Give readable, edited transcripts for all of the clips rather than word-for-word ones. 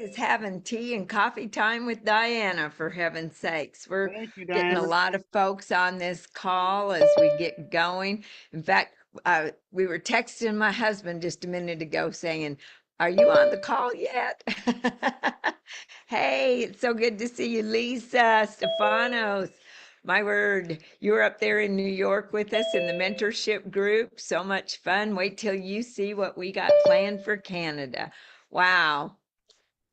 is having tea and coffee time with Diana, for heaven's sakes. We're Thank you, getting a Diana. lot of folks on this call as we get going. In fact, we were texting my husband just a minute ago saying, "Are you on the call yet?" Hey, it's so good to see you, Lisa Stefanos. My word, you were up there in New York with us in the mentorship group. So much fun. Wait till you see what we got planned for Canada. Wow.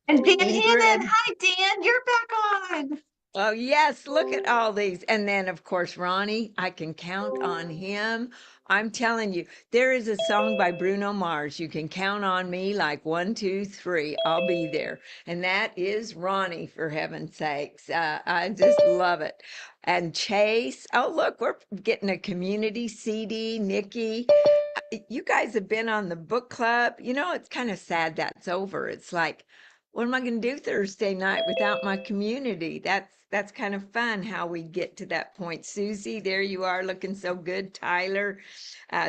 And Van Hannon, Ingrid. hi Dan, you're back on. Oh, yes, look at all these. And then, of course, Ronnie, I can count on him. I'm telling you, there is a song by Bruno Mars. You can count on me like 1, 2, 3. I'll be there. And that is Ronnie, for heaven's sakes. I just love it. And Chase, oh, look, we're getting a community CD. Nikki, you guys have been on the book club. You know, it's kind of sad that's over. It's like, what am I going to do Thursday night without my community? That's kind of fun how we get to that point. Susie, there you are, looking so good. Tyler,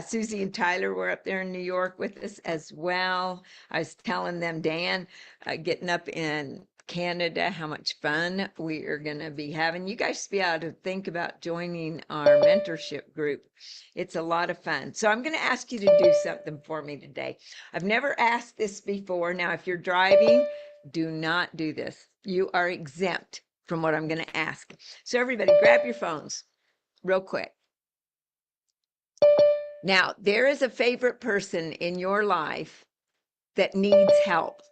Susie and Tyler were up there in New York with us as well. I was telling them, Dan, getting up in Canada, how much fun we are going to be having. You guys should be able to think about joining our mentorship group. It's a lot of fun. So I'm going to ask you to do something for me today. I've never asked this before. Now, if you're driving, do not do this. You are exempt from what I'm going to ask. So everybody grab your phones real quick. Now, there is a favorite person in your life that needs help.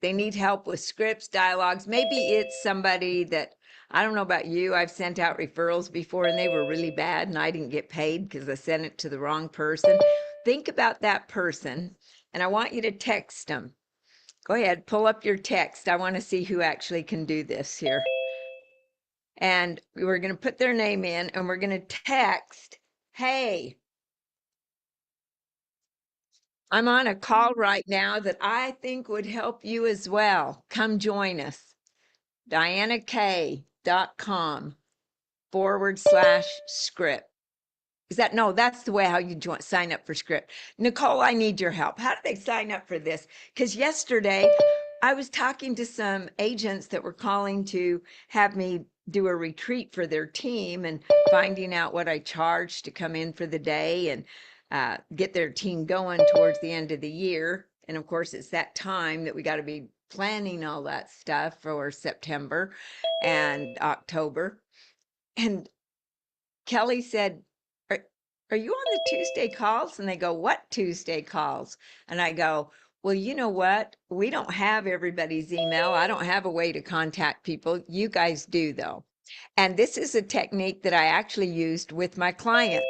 They need help with scripts, dialogues. Maybe it's somebody that, I don't know about you, I've sent out referrals before and they were really bad and I didn't get paid because I sent it to the wrong person. Think about that person and I want you to text them. Go ahead, pull up your text. I want to see who actually can do this here. And we're going to put their name in and we're going to text, "Hey, I'm on a call right now that I think would help you as well. Come join us. DiannaK.com/script. Is that, no, that's the way how you sign up for script. Nicole, I need your help. How do they sign up for this? Because yesterday I was talking to some agents that were calling to have me do a retreat for their team and finding out what I charged to come in for the day and get their team going towards the end of the year. And of course, it's that time that we got to be planning all that stuff for September and October. And Kelly said, are you on the Tuesday calls? And they go, "What Tuesday calls?" And I go, "Well, you know what? We don't have everybody's email. I don't have a way to contact people. You guys do, though." And this is a technique that I actually used with my clients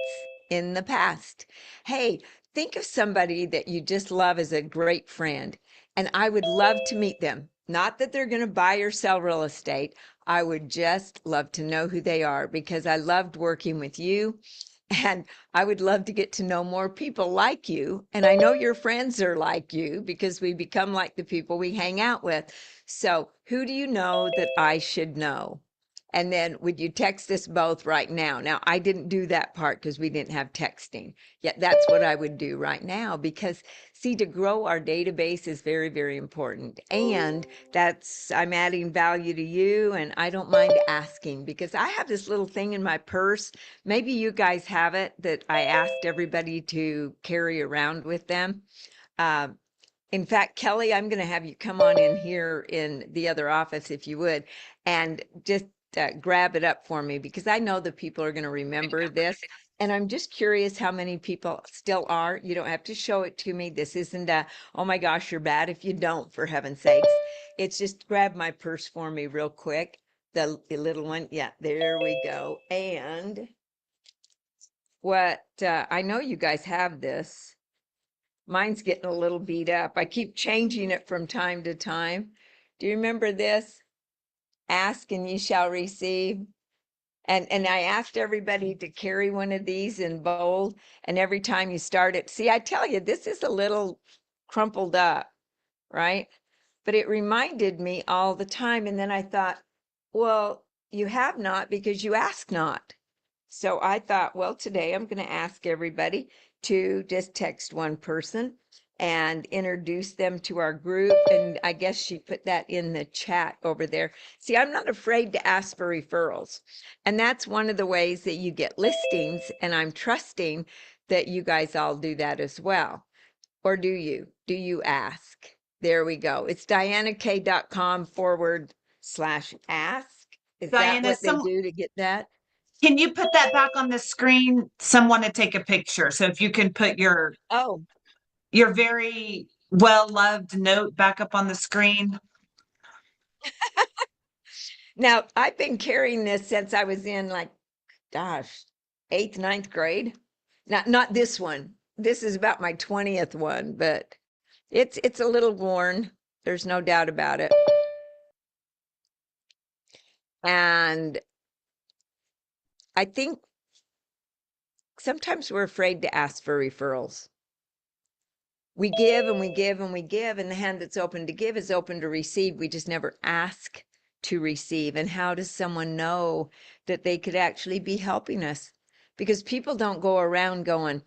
in the past. Hey, think of somebody that you just love as a great friend, and I would love to meet them. Not that they're going to buy or sell real estate. I would just love to know who they are because I loved working with you. And I would love to get to know more people like you. And I know your friends are like you because we become like the people we hang out with. So, who do you know that I should know? And then would you text us both right now? Now, I didn't do that part because we didn't have texting. Yet that's what I would do right now because, see, to grow our database is very, very important. And that's, I'm adding value to you and I don't mind asking because I have this little thing in my purse. Maybe you guys have it that I asked everybody to carry around with them. Uh, in fact, Kelly, I'm going to have you come on in here in the other office if you would, and just grab it up for me because I know the people are going to remember this. And I'm just curious how many people still are. You don't have to show it to me. This isn't a, oh my gosh, you're bad if you don't, for heaven's sakes. It's just grab my purse for me real quick. The little one. Yeah, there we go. And what I know you guys have this. Mine's getting a little beat up. I keep changing it from time to time. Do you remember this? Ask and ye shall receive. And I asked everybody to carry one of these in bold. And every time you start it, see, I tell you, this is a little crumpled up, right? But it reminded me all the time. And then I thought, well, you have not because you ask not. So I thought, well, today I'm going to ask everybody to just text one person and introduce them to our group. And I guess she put that in the chat over there. See, I'm not afraid to ask for referrals. And that's one of the ways that you get listings. And I'm trusting that you guys all do that as well. Or do you? Do you ask? There we go. It's diannakay.com/ask. Is that Diana, what they do to get that? can you put that back on the screen? Someone to take a picture. So if you can put Oh, your very well loved note back up on the screen. now I've been carrying this since I was in like, gosh, eighth, ninth grade. Not this one. This is about my 20th one, but it's a little worn. There's no doubt about it. And I think sometimes we're afraid to ask for referrals. We give and we give and we give, and the hand that's open to give is open to receive. We just never ask to receive. And how does someone know that they could actually be helping us? Because people don't go around going,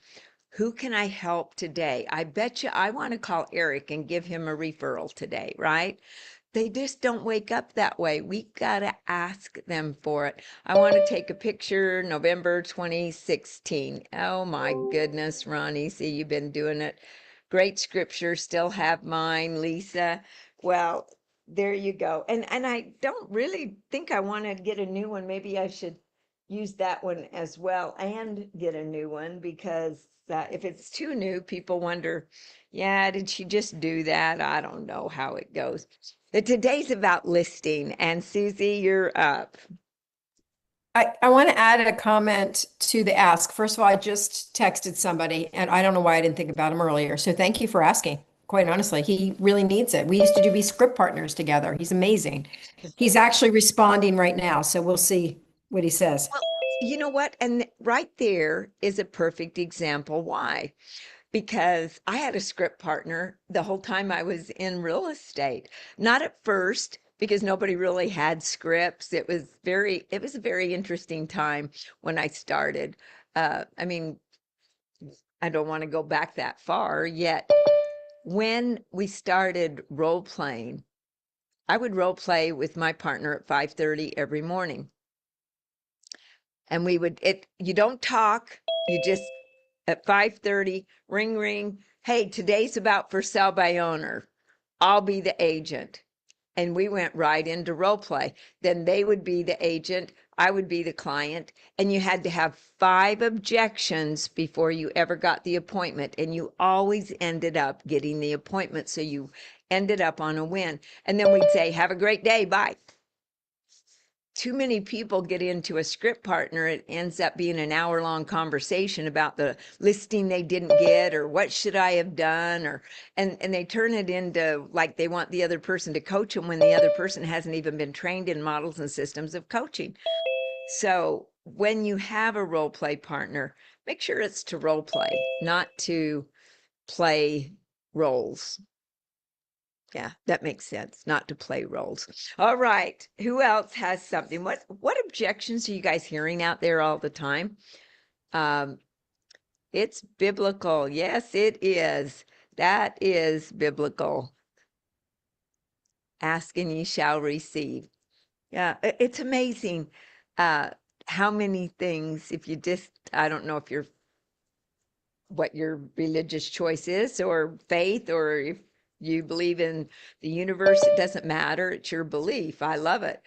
who can I help today? I bet you I want to call Eric and give him a referral today, right? They just don't wake up that way. We got to ask them for it. I want to take a picture, November 2016. Oh my goodness, Ronnie, see, you've been doing it. Great scripture, still have mine, Lisa. Well, there you go. And I don't really think I want to get a new one. Maybe I should use that one as well and get a new one, because if it's too new, people wonder, yeah, did she just do that? I don't know how it goes. But today's about listing, and Susie, you're up. I want to add a comment to the ask. First of all, I just texted somebody and I don't know why I didn't think about him earlier. So thank you for asking. Quite honestly, he really needs it. We used to be script partners together. He's amazing. He's actually responding right now. So we'll see what he says. Well, you know what? And right there is a perfect example why. Because I had a script partner the whole time I was in real estate. Not at first, because nobody really had scripts. It was a very interesting time when I started. I mean, I don't want to go back that far yet. When we started role playing, I would role play with my partner at 5:30 every morning. And you don't talk, you just at 5:30, ring, ring. Hey, today's about for sale by owner. I'll be the agent. And we went right into role play. Then they would be the agent, I would be the client. And you had to have 5 objections before you ever got the appointment. And you always ended up getting the appointment. So you ended up on a win. And then we'd say, have a great day. Bye. Too many people get into a script partner, it ends up being an hour-long conversation about the listing they didn't get, or what should I have done, or and they turn it into like they want the other person to coach them when the other person hasn't even been trained in models and systems of coaching. So when you have a role play partner, make sure it's to role play, not to play roles. Yeah, that makes sense. Not to play roles. All right. Who else has something? What objections are you guys hearing out there all the time? Um, it's biblical. Yes, it is. That is biblical. Ask and ye shall receive. Yeah, it's amazing how many things, if you just, I don't know if you're what your religious choice is, or faith, or if you believe in the universe, it doesn't matter. It's your belief. I love it.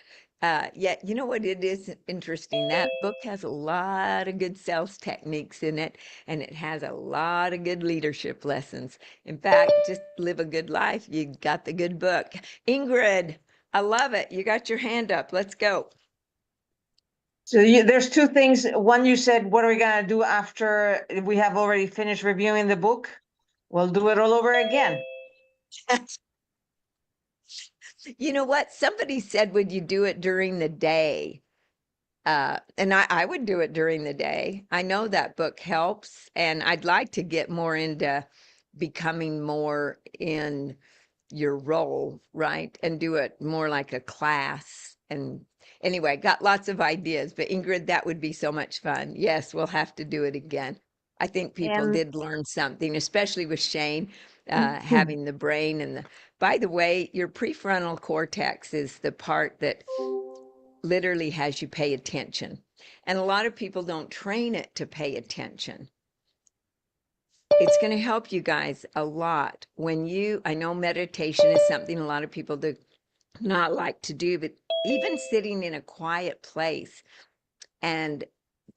Yet, you know what? It is interesting. That book has a lot of good sales techniques in it, and it has a lot of good leadership lessons. In fact, just live a good life. You got the good book. Ingrid, I love it. You got your hand up. Let's go. So there's 2 things. One, you said, what are we gonna do after we have already finished reviewing the book? We'll do it all over again. You know what? Somebody said, would you do it during the day? And I would do it during the day. I know that book helps, and I'd like to get more into becoming more in your role, right? And do it more like a class. And anyway, got lots of ideas, but Ingrid, that would be so much fun. Yes, we'll have to do it again. I think people And did learn something, especially with Shane. having the brain and by the way, your prefrontal cortex is the part that literally has you pay attention. And a lot of people don't train it to pay attention. It's going to help you guys a lot when I know meditation is something a lot of people do not like to do, but even sitting in a quiet place and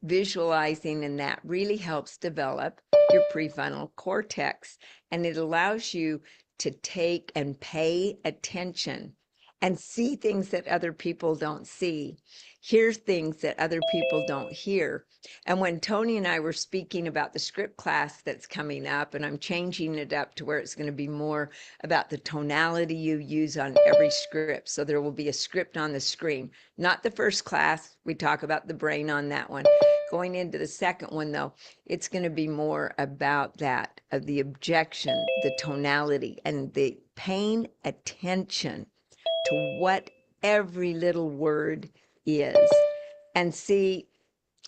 visualizing and that really helps develop your prefrontal cortex, and it allows you to take and pay attention and see things that other people don't see, hear things that other people don't hear. And when Tony and I were speaking about the script class that's coming up, and I'm changing it up to where it's going to be more about the tonality you use on every script. So there will be a script on the screen, not the first class. We talk about the brain on that one. Going into the second one, though, it's going to be more about that, of the objection, the tonality, and the paying attention to what every little word is. And see,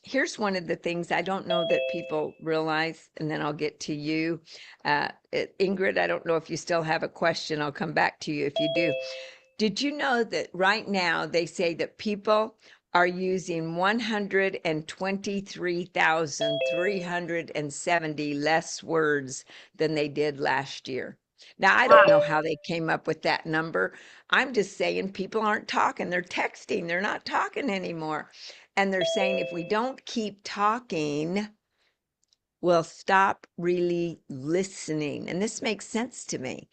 here's one of the things I don't know that people realize, and then I'll get to you. Ingrid, I don't know if you still have a question. I'll come back to you if you do. Did you know that right now they say that people are using 123,370 less words than they did last year? Now, I don't know how they came up with that number. I'm just saying people aren't talking. They're texting. They're not talking anymore. And they're saying if we don't keep talking, we'll stop really listening. And this makes sense to me.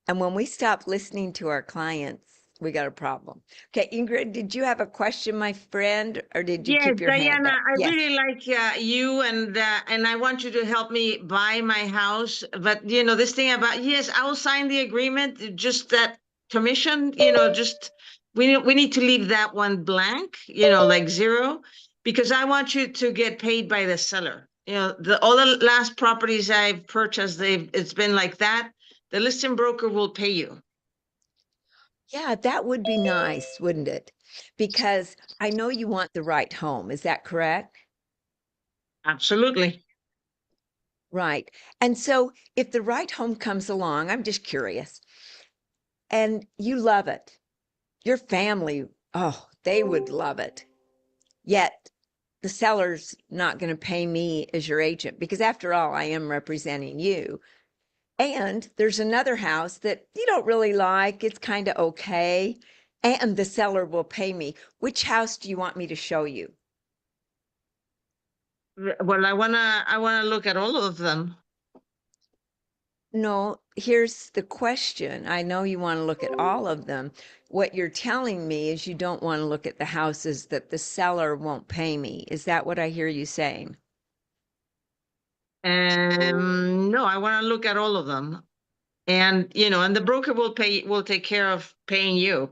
And when we stop listening to our clients, we got a problem. Okay, Ingrid, did you have a question, my friend, or did you Yes, keep your hand Diana, up? I Yes. really like you, and I want you to help me buy my house. But this thing about, yes, I will sign the agreement. Just that commission, just we need to leave that one blank, like zero, because I want you to get paid by the seller. All the last properties I've purchased, it's been like that. The listing broker will pay you. Yeah, that would be nice, wouldn't it? Because I know you want the right home. Is that correct? Absolutely. Right. And so if the right home comes along, I'm just curious, and you love it, your family, oh, they would love it. Yet the seller's not going to pay me as your agent because, after all, I am representing you. And there's another house that you don't really like. It's kind of okay. And the seller will pay me. Which house do you want me to show you? Well, I wanna look at all of them. No, here's the question. I know you want to look at all of them. What you're telling me is you don't want to look at the houses that the seller won't pay me. Is that what I hear you saying? No, I want to look at all of them. And and the broker will take care of paying your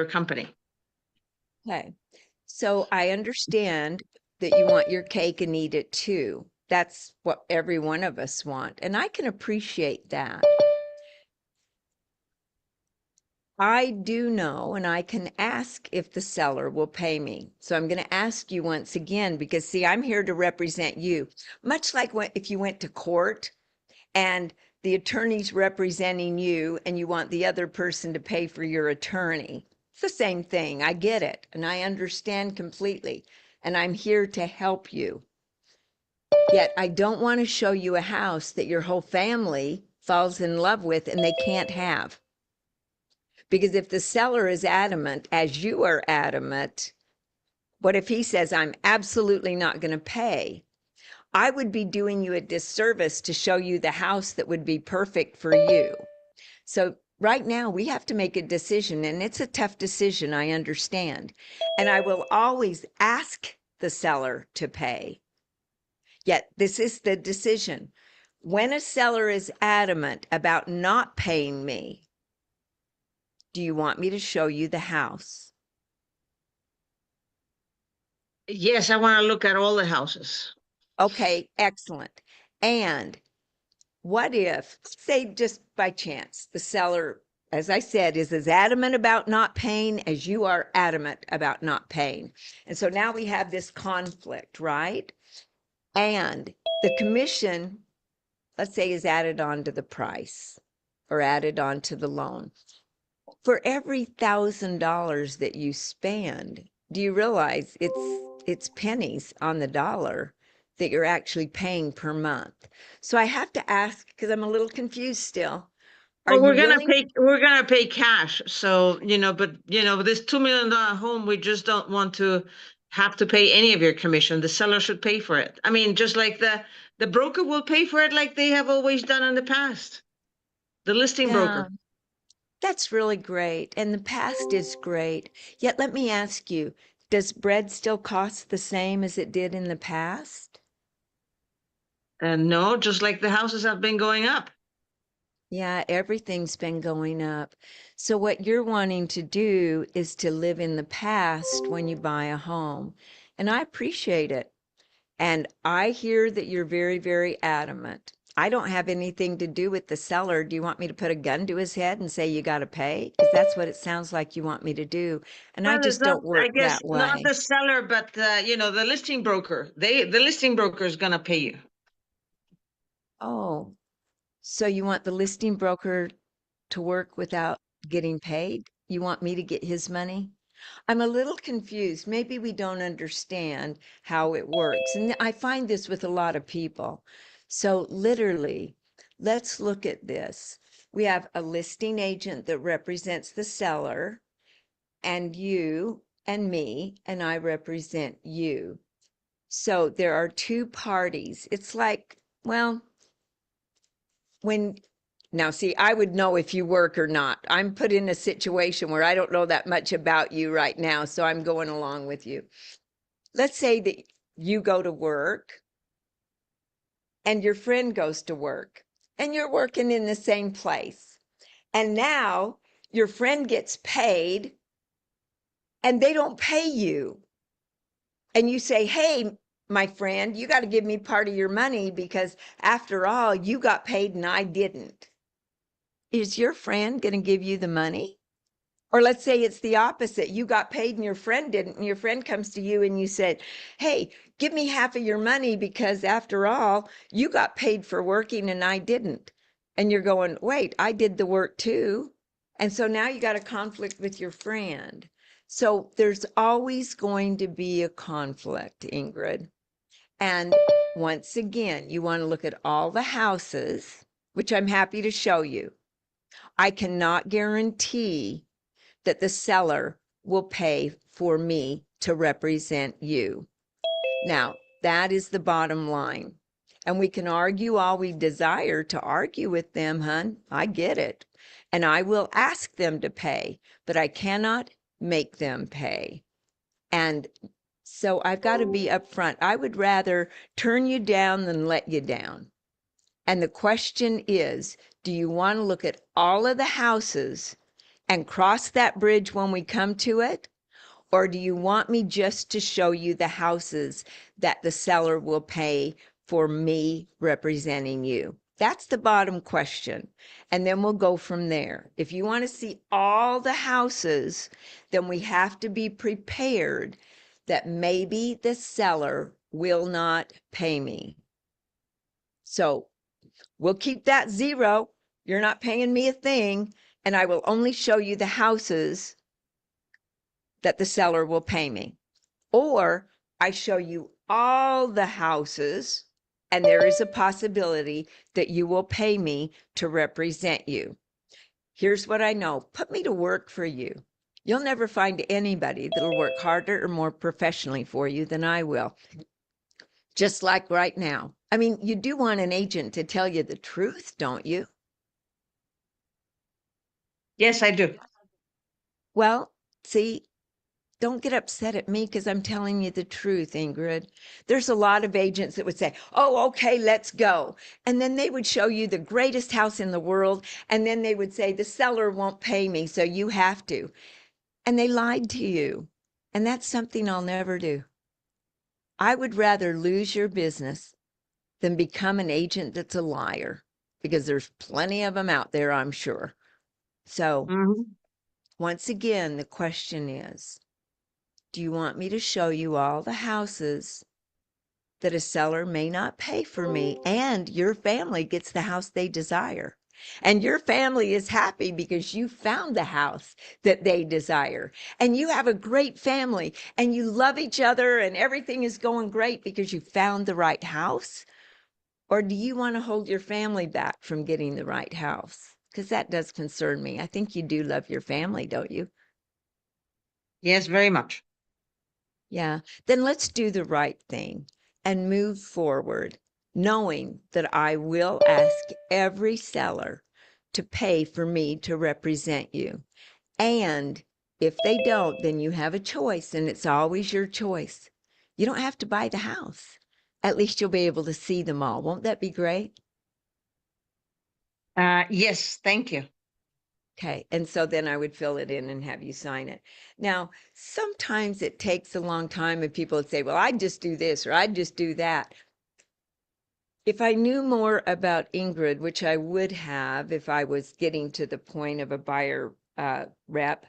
company. Okay. So I understand that you want your cake and eat it too. That's what every one of us want. And I can appreciate that. I do know, and I can ask if the seller will pay me. So I'm going to ask you once again, because see, I'm here to represent you. Much like if you went to court and the attorney's representing you and you want the other person to pay for your attorney. It's the same thing. I get it. And I understand completely. And I'm here to help you. Yet I don't want to show you a house that your whole family falls in love with and they can't have. Because if the seller is adamant, as you are adamant, what if he says, I'm absolutely not going to pay? I would be doing you a disservice to show you the house that would be perfect for you. So right now we have to make a decision, and it's a tough decision, I understand. And I will always ask the seller to pay. Yet this is the decision. When a seller is adamant about not paying me, do you want me to show you the house? Yes, I want to look at all the houses. Okay, excellent. And what if, say, just by chance, the seller, as I said, is as adamant about not paying as you are adamant about not paying? And so now we have this conflict, right? And the commission, let's say, is added on to the price. or added onto the loan. For every $1,000 that you spend, do you realize it's pennies on the dollar that you're actually paying per month? So I have to ask, because I'm a little confused still. Are Well, you willing? we're gonna pay cash. So, but this $2 million home, we just don't want to have to pay any of your commission. The seller should pay for it. I mean, just like the broker will pay for it like they have always done in the past. The listing Yeah, broker. that's really great. And the past is great. Yet let me ask you, does bread still cost the same as it did in the past? And no, just like the houses have been going up. Yeah, everything's been going up. So what you're wanting to do is to live in the past when you buy a home. And I appreciate it. And I hear that you're very, very adamant. I don't have anything to do with the seller. Do you want me to put a gun to his head and say you got to pay? Because that's what it sounds like you want me to do. And I Well, it's just not, don't I work guess, that not way. the seller, but the listing broker. The listing broker is gonna pay you. Oh, so you want the listing broker to work without getting paid? You want me to get his money? I'm a little confused. Maybe we don't understand how it works. And I find this with a lot of people. So, literally, let's look at this. We have a listing agent that represents the seller, and you and me, and I represent you. So, there are two parties. It's like, well, when now, see, I would know if you work or not. I'm put in a situation where I don't know that much about you right now, so I'm going along with you. Let's say that you go to work and your friend goes to work and you're working in the same place. And now your friend gets paid and they don't pay you. And you say, hey, my friend, you got to give me part of your money because after all, you got paid and I didn't. Is your friend going to give you the money? Or let's say it's the opposite. You got paid and your friend didn't. And your friend comes to you and you said, hey, give me half of your money because after all, you got paid for working and I didn't. And you're going, wait, I did the work too. And so now you got a conflict with your friend. So there's always going to be a conflict, Ingrid. And once again, you want to look at all the houses, which I'm happy to show you. I cannot guarantee that the seller will pay for me to represent you. Now, that is the bottom line. And we can argue all we desire to argue with them, hun. I get it. And I will ask them to pay, but I cannot make them pay. And so I've got to be upfront. I would rather turn you down than let you down. And the question is, do you want to look at all of the houses and cross that bridge when we come to it? Or do you want me just to show you the houses that the seller will pay for me representing you? That's the bottom question. And then we'll go from there. If you want to see all the houses, then we have to be prepared that maybe the seller will not pay me. So we'll keep that zero. You're not paying me a thing. And I will only show you the houses that the seller will pay me. Or I show you all the houses, and there is a possibility that you will pay me to represent you. Here's what I know. Put me to work for you. You'll never find anybody that'll work harder or more professionally for you than I will. Just like right now. I mean, you do want an agent to tell you the truth, don't you? Yes, I do. Well, see, don't get upset at me because I'm telling you the truth, Ingrid. There's a lot of agents that would say, oh, okay, let's go. And then they would show you the greatest house in the world. And then they would say, the seller won't pay me, so you have to. And they lied to you. And that's something I'll never do. I would rather lose your business than become an agent that's a liar, because there's plenty of them out there, I'm sure. So Mhm. once again, the question is, do you want me to show you all the houses that a seller may not pay for me and your family gets the house they desire? And your family is happy because you found the house that they desire. And you have a great family and you love each other and everything is going great because you found the right house. Or do you want to hold your family back from getting the right house? Because that does concern me. I think you do love your family, don't you? Yes, very much. Yeah. Then let's do the right thing and move forward, knowing that I will ask every seller to pay for me to represent you. And if they don't, then you have a choice, and it's always your choice. You don't have to buy the house. At least you'll be able to see them all. Won't that be great? Yes, thank you. Okay. And so then I would fill it in and have you sign it. Now, sometimes it takes a long time and people would say, well, I'd just do this or I'd just do that. If I knew more about Ingrid, which I would have if I was getting to the point of a buyer rep,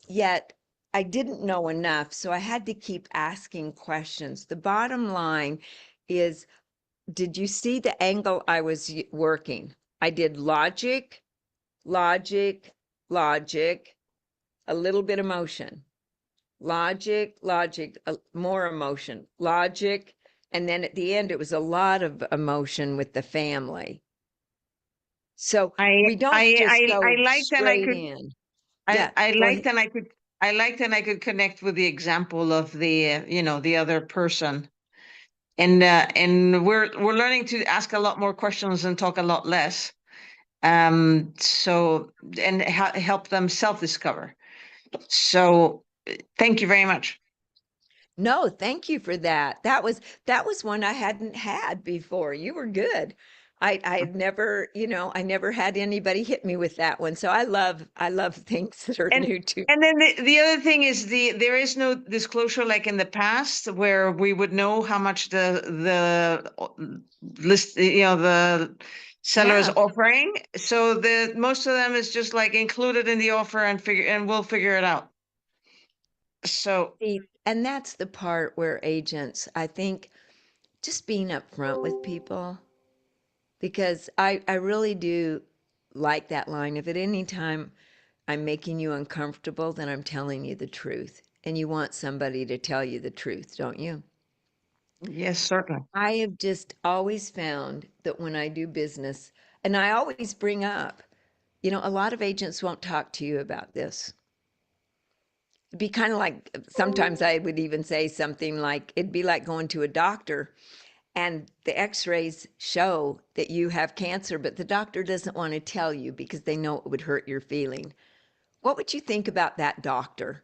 yet I didn't know enough. So I had to keep asking questions. The bottom line is, did you see the angle I was working? I did logic, logic, logic, a little bit emotion, logic, logic, more emotion, logic. And then at the end, it was a lot of emotion with the family. So we don't just I go liked and I straight could in. I Yeah, I go liked ahead. and I could I liked and I could connect with the example of the the other person. And we're learning to ask a lot more questions and talk a lot less. So and help them self-discover. So thank you very much. No, thank you for that. That was one I hadn't had before. You were good. I had never, I never had anybody hit me with that one. So I love things that are And new to. and then the other thing is there is no disclosure like in the past where we would know how much the list the seller is Yeah. offering. So the most of them is just like included in the offer and we'll figure it out. So See, and that's the part where agents, I think, just being upfront with people, because I really do like that line. If at any time I'm making you uncomfortable, then I'm telling you the truth. And you want somebody to tell you the truth, don't you? yes, certainly. I have just always found that when I do business, and I always bring up, a lot of agents won't talk to you about this. It'd be kind of like sometimes I would even say something like, it'd be like going to a doctor and the x-rays show that you have cancer, but the doctor doesn't want to tell you because they know it would hurt your feeling. What would you think about that doctor?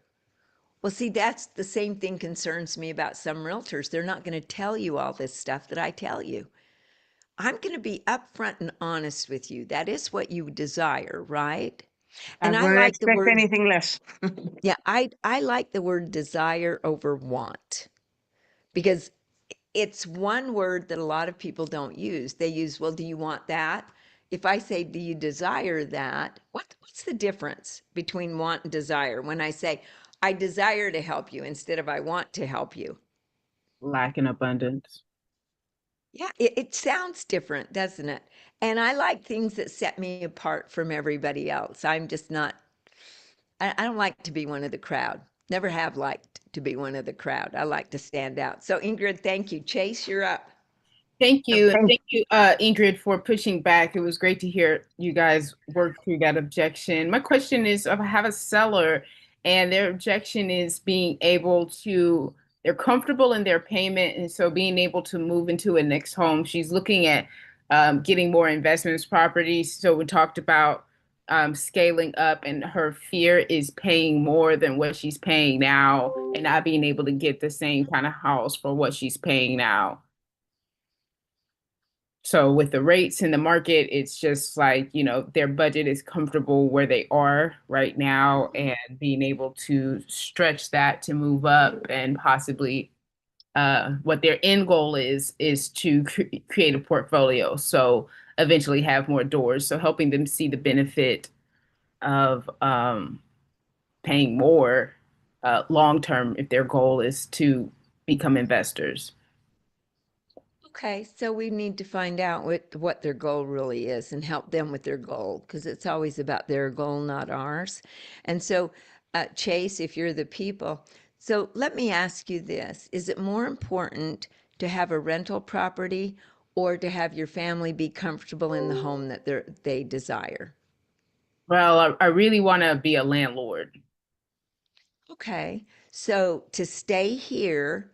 Well, see, that's the same thing concerns me about some realtors. They're not going to tell you all this stuff that I tell you. I'm going to be upfront and honest with you. That is what you desire, right? I And I wouldn't like the expect word, anything less. yeah, I like the word desire over want, because it's one word that a lot of people don't use. They use, well, do you want that? If I say, do you desire that? What's the difference between want and desire? When I say, I desire to help you instead of I want to help you. Lack in abundance. Yeah, it sounds different, doesn't it? And I like things that set me apart from everybody else. I'm just not, I don't like to be one of the crowd. Never have liked to be one of the crowd. I like to stand out. So, Ingrid, thank you. Chase, you're up. Thank you. And Thank thank you, Ingrid, for pushing back. It was great to hear you guys work through that objection. My question is, if I have a seller and their objection is being able to, they're comfortable in their payment, and so being able to move into a next home. She's looking at getting more investments properties. So we talked about scaling up, and her fear is paying more than what she's paying now and not being able to get the same kind of house for what she's paying now. So with the rates in the market, it's just like, their budget is comfortable where they are right now, and being able to stretch that to move up, and possibly what their end goal is to create a portfolio. So eventually have more doors. So helping them see the benefit of paying more long term if their goal is to become investors. Okay, so we need to find out what their goal really is and help them with their goal, because it's always about their goal, not ours. And so, Chase, if you're the people, so let me ask you this. Is it more important to have a rental property or to have your family be comfortable in the home that they desire? Well, I really want to be a landlord. Okay, so to stay here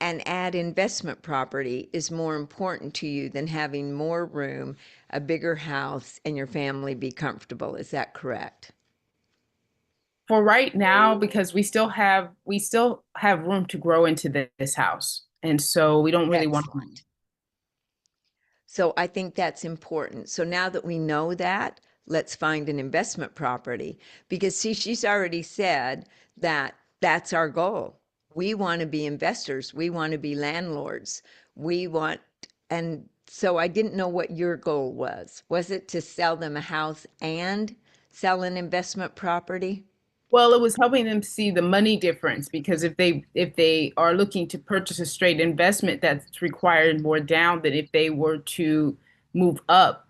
and add investment property is more important to you than having more room, a bigger house, and your family be comfortable. Is that correct? For right now, because we still have room to grow into this house. And so we don't really want to. Excellent. So I think that's important. So now that we know that, let's find an investment property because see, she's already said that that's our goal. We want to be investors. We want to be landlords. We want, and so I didn't know what your goal was. Was it to sell them a house and sell an investment property? Well, it was helping them see the money difference because if they are looking to purchase a straight investment, that's required more down than if they were to move up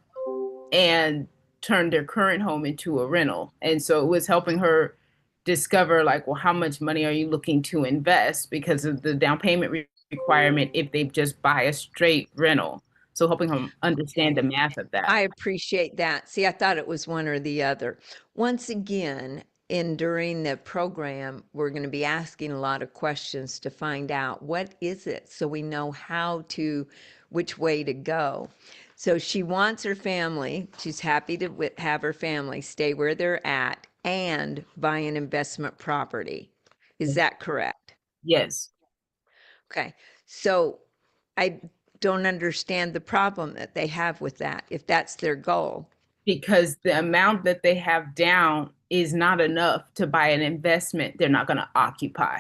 and turn their current home into a rental. And so it was helping her discover like, well, how much money are you looking to invest because of the down payment requirement if they just buy a straight rental. So helping them understand the Okay. math of that. I appreciate that. See, I thought it was one or the other. Once again, during the program, we're going to be asking a lot of questions to find out what is it so we know which way to go. So she wants her family, she's happy to have her family stay where they're at and buy an investment property. Is that correct? Yes. Okay. So I don't understand the problem that they have with that if that's their goal. Because the amount that they have down is not enough to buy an investment they're not going to occupy.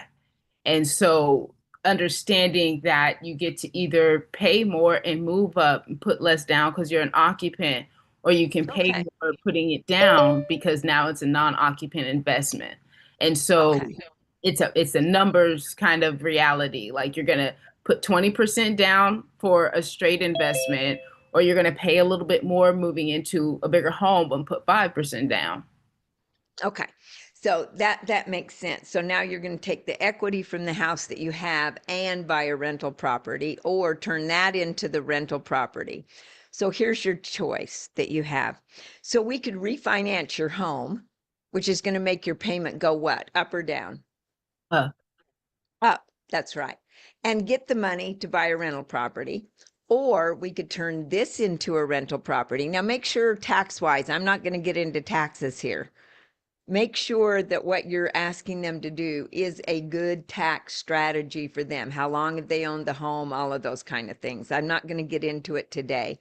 And so understanding that you get to either pay more and move up and put less down because you're an occupant, or you can pay Okay. more putting it down because now it's a non-occupant investment. And so Okay. it's a numbers kind of reality. Like you're gonna put 20% down for a straight investment, or you're gonna pay a little bit more moving into a bigger home and put 5% down. Okay. So that makes sense. So now you're going to take the equity from the house that you have and buy a rental property or turn that into the rental property. So here's your choice that you have. So we could refinance your home, which is going to make your payment go what? Up or down? Uh, Up. That's right. And get the money to buy a rental property. Or we could turn this into a rental property. Now make sure tax wise, I'm not going to get into taxes here. Make sure that what you're asking them to do is a good tax strategy for them. How long have they owned the home? All of those kind of things. I'm not going to get into it today.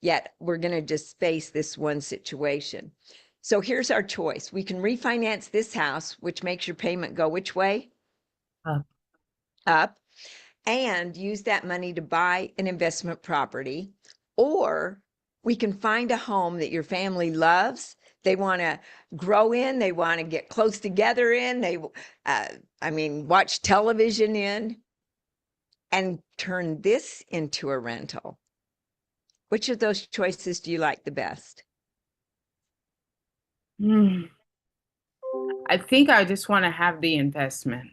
Yet we're going to just face this one situation. So here's our choice. We can refinance this house, which makes your payment go which way? uh, Up. And use that money to buy an investment property. Or we can find a home that your family loves. They want to grow in, they want to get close together in, watch television in, and turn this into a rental. Which of those choices do you like the best? hmm. I think I just want to have the investment.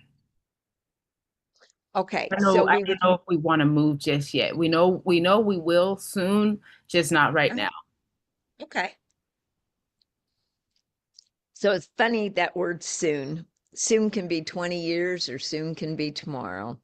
Okay, I so know I we don't would, know if we want to move just yet. We know we will soon, just not right now. okay. So it's funny that word soon. Soon can be 20 years or soon can be tomorrow.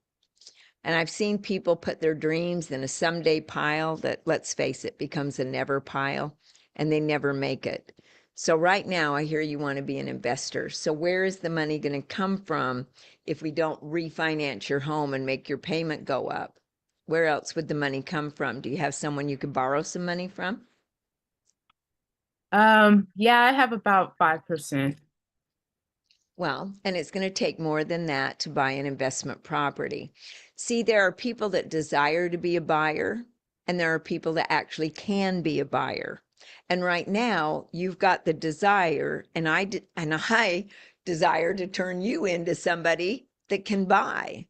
And I've seen people put their dreams in a someday pile that, let's face it, becomes a never pile and they never make it. So right now, I hear you want to be an investor. So where is the money going to come from if we don't refinance your home and make your payment go up? Where else would the money come from? Do you have someone you could borrow some money from? Yeah, I have about 5%. Well, and it's going to take more than that to buy an investment property. See, there are people that desire to be a buyer, and there are people that actually can be a buyer. And right now, you've got the desire, and I desire to turn you into somebody that can buy.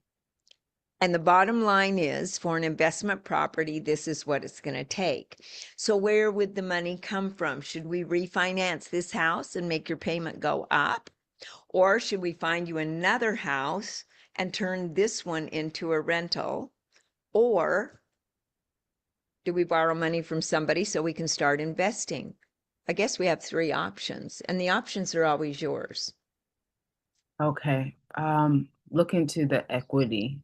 And the bottom line is, for an investment property, this is what it's going to take. So where would the money come from? Should we refinance this house and make your payment go up? Or should we find you another house and turn this one into a rental? Or do we borrow money from somebody so we can start investing? I guess we have three options, and the options are always yours. Okay. Look into the equity.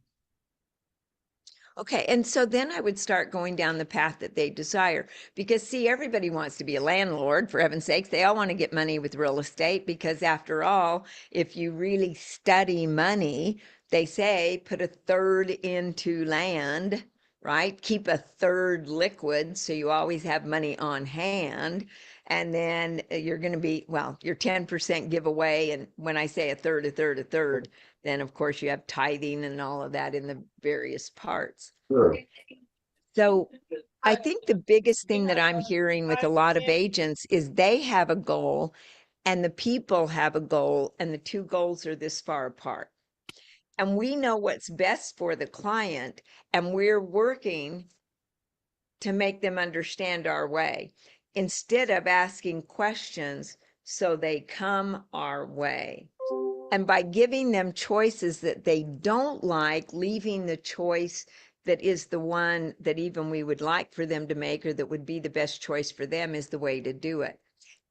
Okay, and so then I would start going down the path that they desire. Because, see, everybody wants to be a landlord, for heaven's sakes. They all want to get money with real estate because, after all, if you really study money, they say put a third into land, right? Keep a third liquid so you always have money on hand. And then you're going to be, well, your 10% giveaway. And when I say a third, then of course you have tithing and all of that in the various parts. Sure. So I think the biggest thing that I'm hearing with a lot of agents is they have a goal and the people have a goal, and the two goals are this far apart. And we know what's best for the client, and we're working to make them understand our way instead of asking questions so they come our way. And by giving them choices that they don't like, leaving the choice that is the one that even we would like for them to make, or that would be the best choice for them, is the way to do it.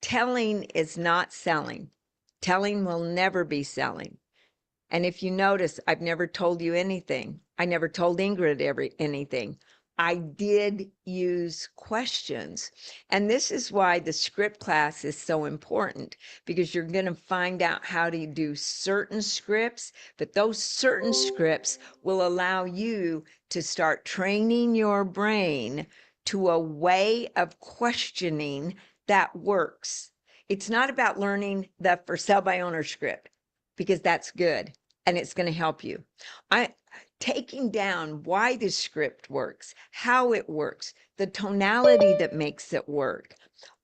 Telling is not selling. Telling will never be selling. And if you notice, I've never told you anything. I never told Ingrid anything. I did use questions. And this is why the script class is so important, because you're going to find out how to do certain scripts, but those certain scripts will allow you to start training your brain to a way of questioning that works. It's not about learning the for sale by owner script, because that's good and it's going to help you. Taking down why the script works, how it works, the tonality that makes it work.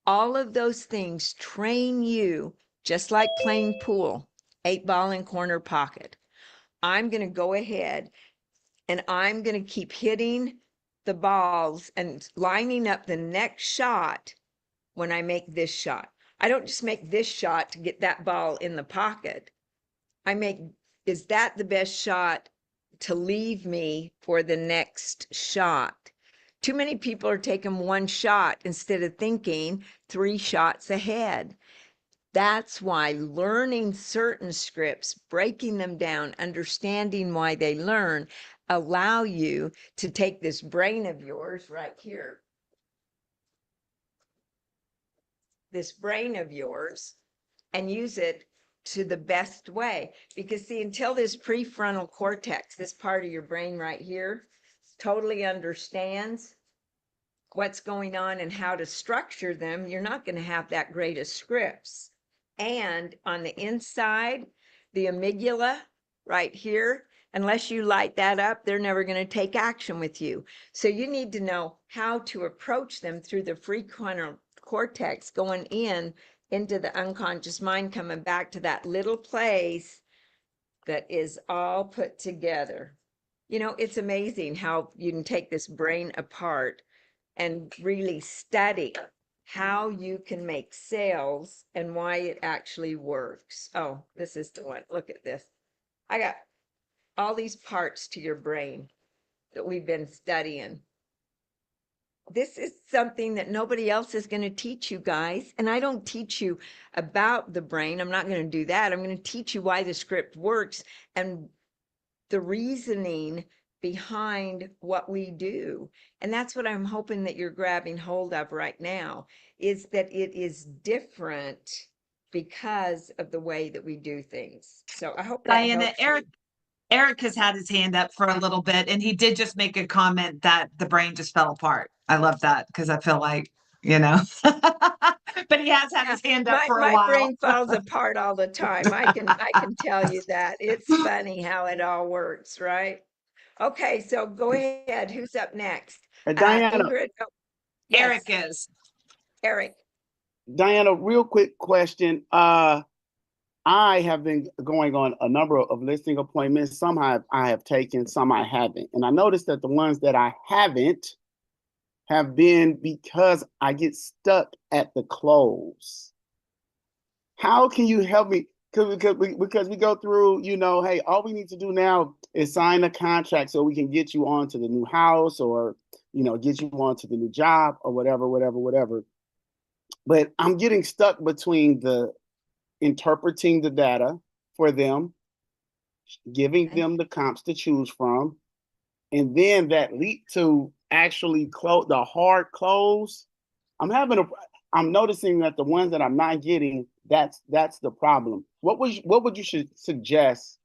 All of those things train you, just like playing pool, 8-ball in corner pocket. I'm going to go ahead and I'm going to keep hitting the balls and lining up the next shot when I make this shot. I don't just make this shot to get that ball in the pocket. I make, is that the best shot to leave me for the next shot? Too many people are taking one shot instead of thinking 3 shots ahead. That's why learning certain scripts, breaking them down, understanding why they learn, allow you to take this brain of yours right here, this brain of yours, and use it to the best way. Because see, until this prefrontal cortex, this part of your brain right here, totally understands what's going on and how to structure them, you're not going to have that great of scripts. And on the inside, the amygdala right here, unless you light that up, they're never going to take action with you. So you need to know how to approach them through the prefrontal cortex, going into the unconscious mind, coming back to that little place that is all put together. You know, it's amazing how you can take this brain apart and really study how you can make sales and why it actually works. Oh, this is the one. Look at this. I got all these parts to your brain that we've been studying. This is something that nobody else is going to teach you guys. And I don't teach you about the brain. I'm not going to do that. I'm going to teach you why the script works and the reasoning behind what we do. And that's what I'm hoping that you're grabbing hold of right now, is that it is different because of the way that we do things. So I hope that Diana, helps you. Eric has had his hand up for a little bit, and he did just make a comment that the brain just fell apart. I love that because I feel like, but he has had his hand up for a My while. brain falls apart all the time. I can tell you that. It's funny how it all works, right? Okay, so go ahead. Who's up next? Diana, Ingrid? Oh, yes, Eric is. Eric. Diana, real quick question. I have been going on a number of listing appointments. Some I have taken, some I haven't. And I noticed that the ones that I haven't have been because I get stuck at the close. How can you help me? Because we go through, hey, all we need to do now is sign a contract so we can get you on to the new house, or, get you on to the new job, or whatever. But I'm getting stuck between the interpreting the data for them, giving them the comps to choose from, and then that leap to actually close the hard close. I'm noticing that the ones that I'm not getting, that's the problem. What would you should suggest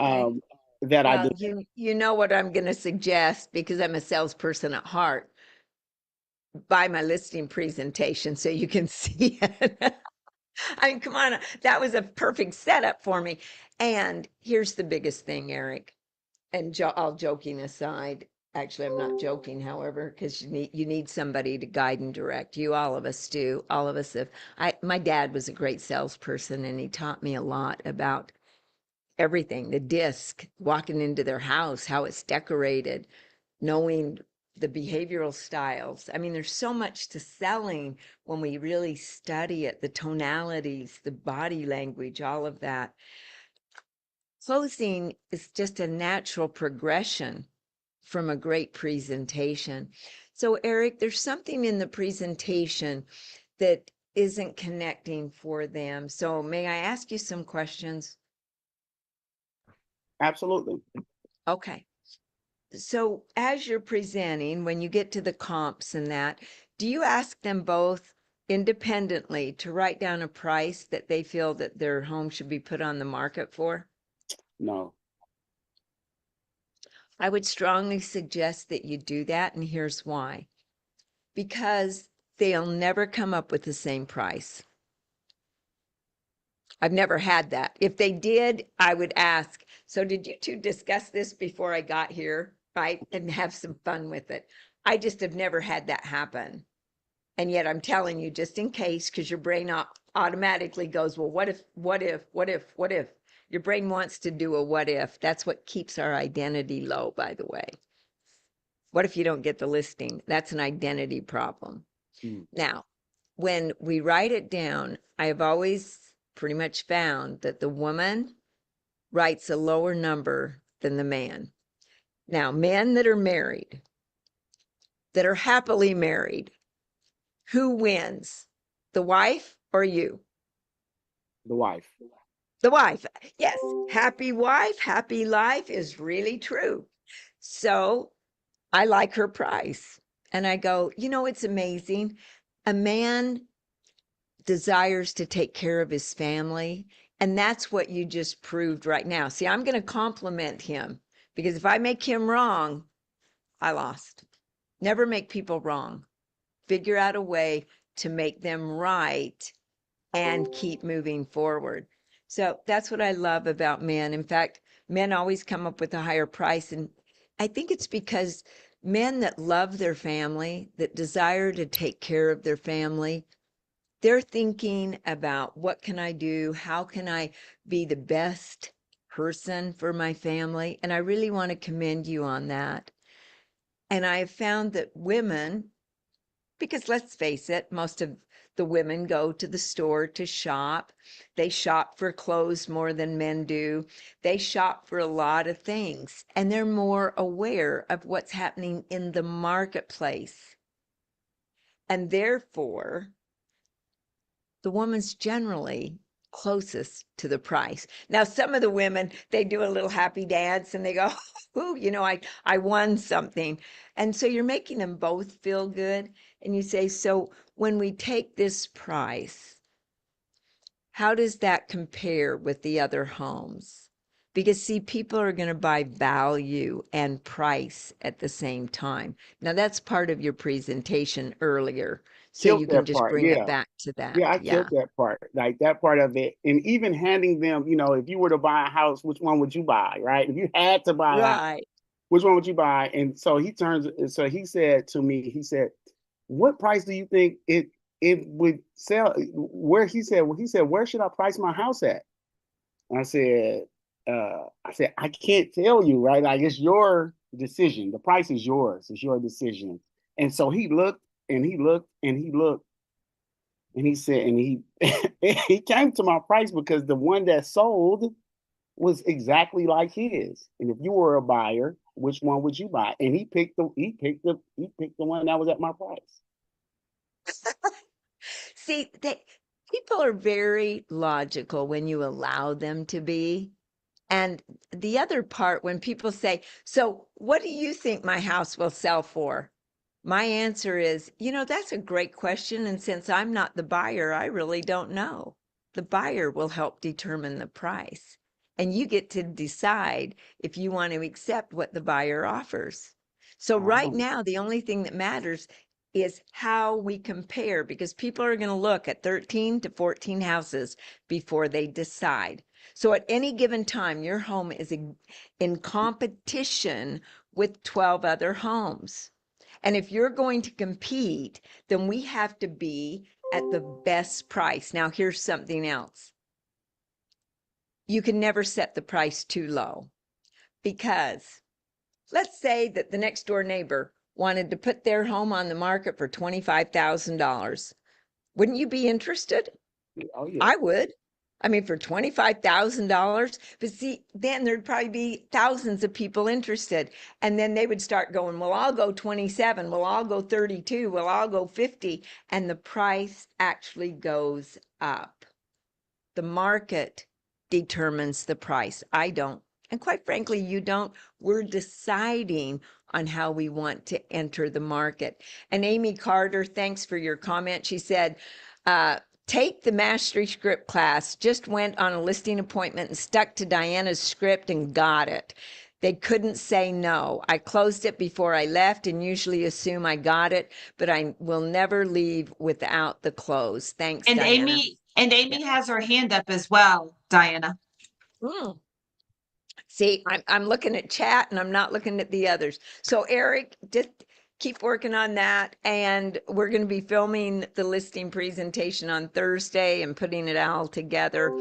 Okay. that I Well, do? you know what I'm going to suggest, because I'm a salesperson at heart. Buy my listing presentation so you can see it. I mean, come on, that was a perfect setup for me. And here's the biggest thing, Eric, and all joking aside, actually, I'm not joking, however, because you need somebody to guide and direct you. All of us do. All of us have. My dad was a great salesperson, and he taught me a lot about everything, the disc, walking into their house, how it's decorated, knowing the behavioral styles. I mean, there's so much to selling when we really study it, the tonalities, the body language, all of that. Closing is just a natural progression from a great presentation. So, Eric, there's something in the presentation that isn't connecting for them. So, may I ask you some questions? Absolutely. Okay. So as you're presenting, when you get to the comps and that, do you ask them both independently to write down a price that they feel that their home should be put on the market for? No. I would strongly suggest that you do that, and here's why. Because they'll never come up with the same price. I've never had that. If they did, I would ask, so did you two discuss this before I got here, right? And have some fun with it. I just have never had that happen. And yet I'm telling you, just in case, because your brain automatically goes, well, what if, what if, what if, what if? Your brain wants to do a what if. That's what keeps our identity low, by the way. What if you don't get the listing? That's an identity problem. Now, when we write it down, I have always pretty much found that the woman writes a lower number than the man. Now, men that are married, that are happily married, who wins? The wife or you? The wife. The wife. Yes. Happy wife, happy life is really true. So I like her price. And I go, it's amazing. A man desires to take care of his family. And that's what you just proved right now. See, I'm going to compliment him, because if I make him wrong, I lost. Never make people wrong. Figure out a way to make them right and keep moving forward. So that's what I love about men. In fact, men always come up with a higher price. And I think it's because men that love their family, that desire to take care of their family, they're thinking about, what can I do? How can I be the best person for my family? And I really want to commend you on that. And I have found that women, because let's face it, most of the women go to the store to shop. They shop for clothes more than men do. They shop for a lot of things, and they're more aware of what's happening in the marketplace. And therefore, the woman's generally closest to the price. Now, some of the women, they do a little happy dance and they go, ooh, I won something. And so you're making them both feel good. And you say, so when we take this price, how does that compare with the other homes? Because see, people are going to buy value and price at the same time. Now, that's part of your presentation earlier. So Killed you can that just part. bring it Yeah. back to that. Yeah, I Yeah. killed that part. Like that part of it. And even handing them, if you were to buy a house, which one would you buy? Right. If you had to buy a house, Right. which one would you buy? And so he said to me, he said, what price do you think it would sell where he said, where should I price my house at? And I said, I can't tell you, right? Like it's your decision. The price is yours. It's your decision. And so he looked and he looked and he looked and he said, and he he came to my price because the one that sold was exactly like his. And if you were a buyer, which one would you buy? And he picked the one that was at my price. See, people are very logical when you allow them to be. And the other part, when people say, so what do you think my house will sell for? My answer is, that's a great question. And since I'm not the buyer, I really don't know. The buyer will help determine the price. And you get to decide if you want to accept what the buyer offers. So right now, the only thing that matters is how we compare, because people are going to look at 13 to 14 houses before they decide. So at any given time, your home is in competition with 12 other homes. And if you're going to compete, then we have to be at the best price. Now, here's something else. You can never set the price too low, because let's say that the next door neighbor wanted to put their home on the market for $25,000. Wouldn't you be interested? Oh yeah. I would. I mean, for $25,000. But see, then there'd probably be thousands of people interested. And then they would start going, well, I'll go 27. Well, I'll go 32. Well, I'll go 50. And the price actually goes up. The market determines the price. I don't. And quite frankly, you don't. We're deciding on how we want to enter the market. And Amy Carter, thanks for your comment. She said, take the mastery script class, just went on a listing appointment and stuck to Dianna's script and got it. They couldn't say no. I closed it before I left and usually assume I got it, but I will never leave without the close. Thanks, And Dianna. Amy has her hand up as well, Dianna. Mm. See, I'm looking at chat and I'm not looking at the others. So Eric, just keep working on that. And we're going to be filming the listing presentation on Thursday and putting it all together.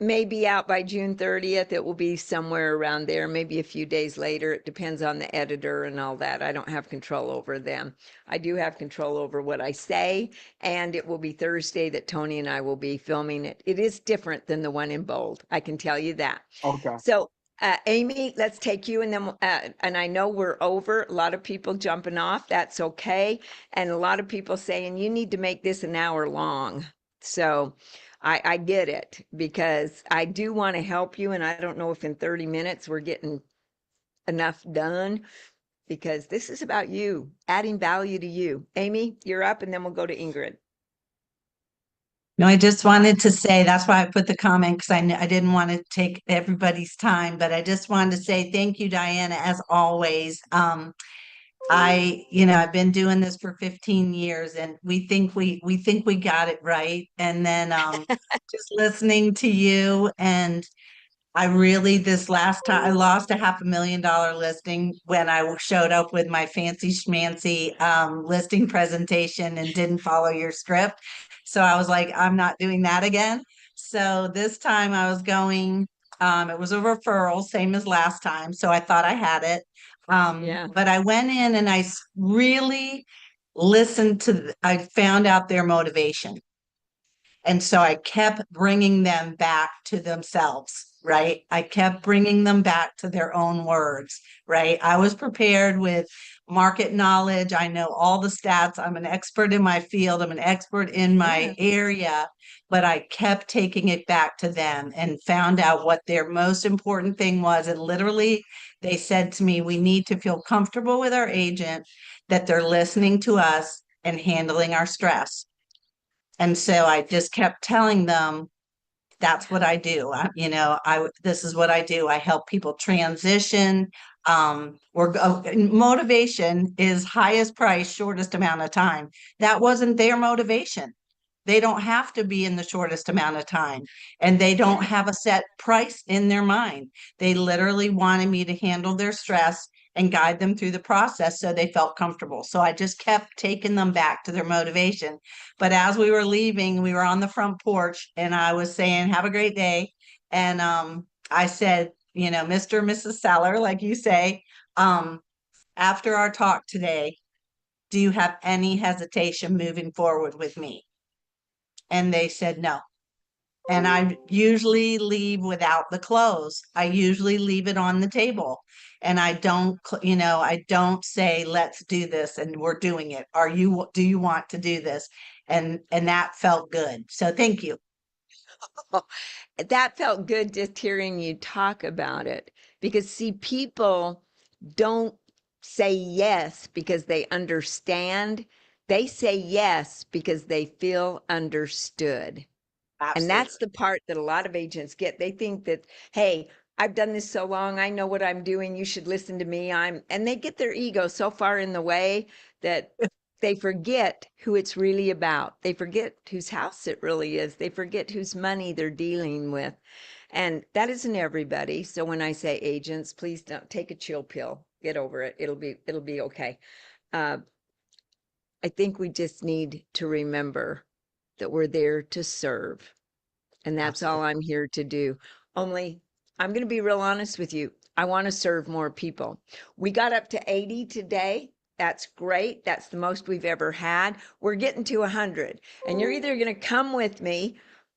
Maybe out by June 30th. It will be somewhere around there, maybe a few days later. It depends on the editor and all that. I don't have control over them. I do have control over what I say, and it will be Thursday that Tony and I will be filming it. It is different than the one in bold. I can tell you that. Okay. So Amy, let's take you, and then and I know we're over. A lot of people jumping off. That's okay. And a lot of people saying you need to make this an hour long. So I get it, because I do want to help you, and I don't know if in 30 minutes we're getting enough done, because this is about you, adding value to you. Amy, you're up, and then we'll go to Ingrid. No, I just wanted to say, that's why I put the comment, because I didn't want to take everybody's time, but I just wanted to say thank you, Dianna, as always. I've been doing this for 15 years, and we think we got it right. And then just listening to you, and I really, this last time, I lost a $500,000 listing when I showed up with my fancy schmancy listing presentation and didn't follow your script. So I was like, I'm not doing that again. So this time I was going, it was a referral, same as last time. So I thought I had it. Yeah. But I went in and I really listened to, I found out their motivation. And so I kept bringing them back to themselves, right? I kept bringing them back to their own words, right? I was prepared with market knowledge. I know all the stats. I'm an expert in my field. I'm an expert in my area, but I kept taking it back to them and found out what their most important thing was. And literally, they said to me, we need to feel comfortable with our agent, that they're listening to us and handling our stress. And so I just kept telling them, that's what I do. This is what I do. I help people transition. Motivation is highest price, shortest amount of time. That wasn't their motivation. They don't have to be in the shortest amount of time, and they don't have a set price in their mind. They literally wanted me to handle their stress and guide them through the process so they felt comfortable. So I just kept taking them back to their motivation. But as we were leaving, we were on the front porch and I was saying, have a great day. And I said, you know, Mr. and Mrs. Seller, like you say, after our talk today, do you have any hesitation moving forward with me? And they said no. And I usually leave without the close. I usually leave it on the table. And I don't, you know, I don't say, let's do this and we're doing it. Do you want to do this? And that felt good. So thank you. That felt good just hearing you talk about it, because see, people don't say yes because they understand. They say yes because they feel understood. And Absolutely. that's the part that a lot of agents get. They think that, hey, I've done this so long, I know what I'm doing, you should listen to me. And they get their ego so far in the way that they forget who it's really about. They forget whose house it really is. They forget whose money they're dealing with. And that isn't everybody. So when I say agents, please don't take a chill pill. Get over it. It'll be okay. I think we just need to remember that we're there to serve. And that's all I'm here to do. Only I'm going to be real honest with you. I want to serve more people. We got up to 80 today. That's great. That's the most we've ever had. We're getting to 100. And you're either going to come with me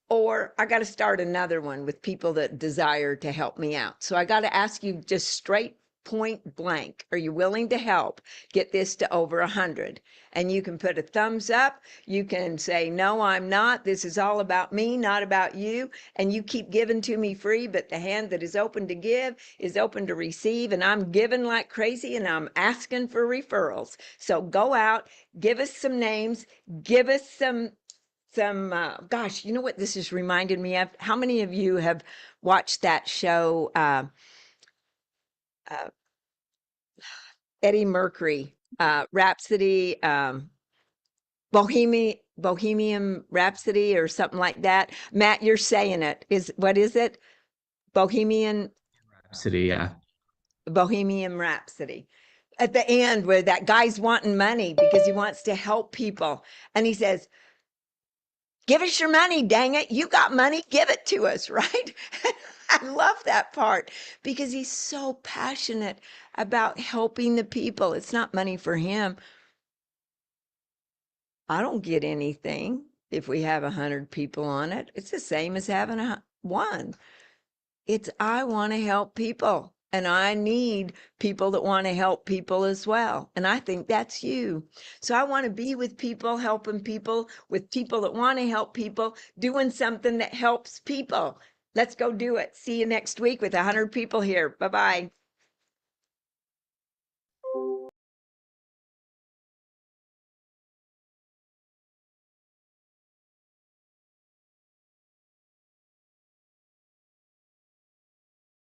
or I got to start another one with people that desire to help me out. So I got to ask you just straight point blank, are you willing to help get this to over 100? And you can put a thumbs up. You can say, no, I'm not. This is all about me, not about you. And you keep giving to me free, but the hand that is open to give is open to receive. And I'm giving like crazy and I'm asking for referrals. So go out, give us some names, give us some gosh, you know what this has reminded me of? How many of you have watched that show, Eddie Mercury, Rhapsody, Bohemian Rhapsody or something like that? Matt, you're saying it. What is it? Bohemian Rhapsody, yeah. Bohemian Rhapsody. At the end where that guy's wanting money because he wants to help people. And he says, give us your money, dang it. You got money, give it to us, right? I love that part because he's so passionate about helping the people. It's not money for him. I don't get anything if we have 100 people on it. It's the same as having one. It's I want to help people and I need people that want to help people as well. And I think that's you. So I want to be with people, helping people, with people that want to help people, doing something that helps people. Let's go do it. See you next week with 100 people here. Bye-bye.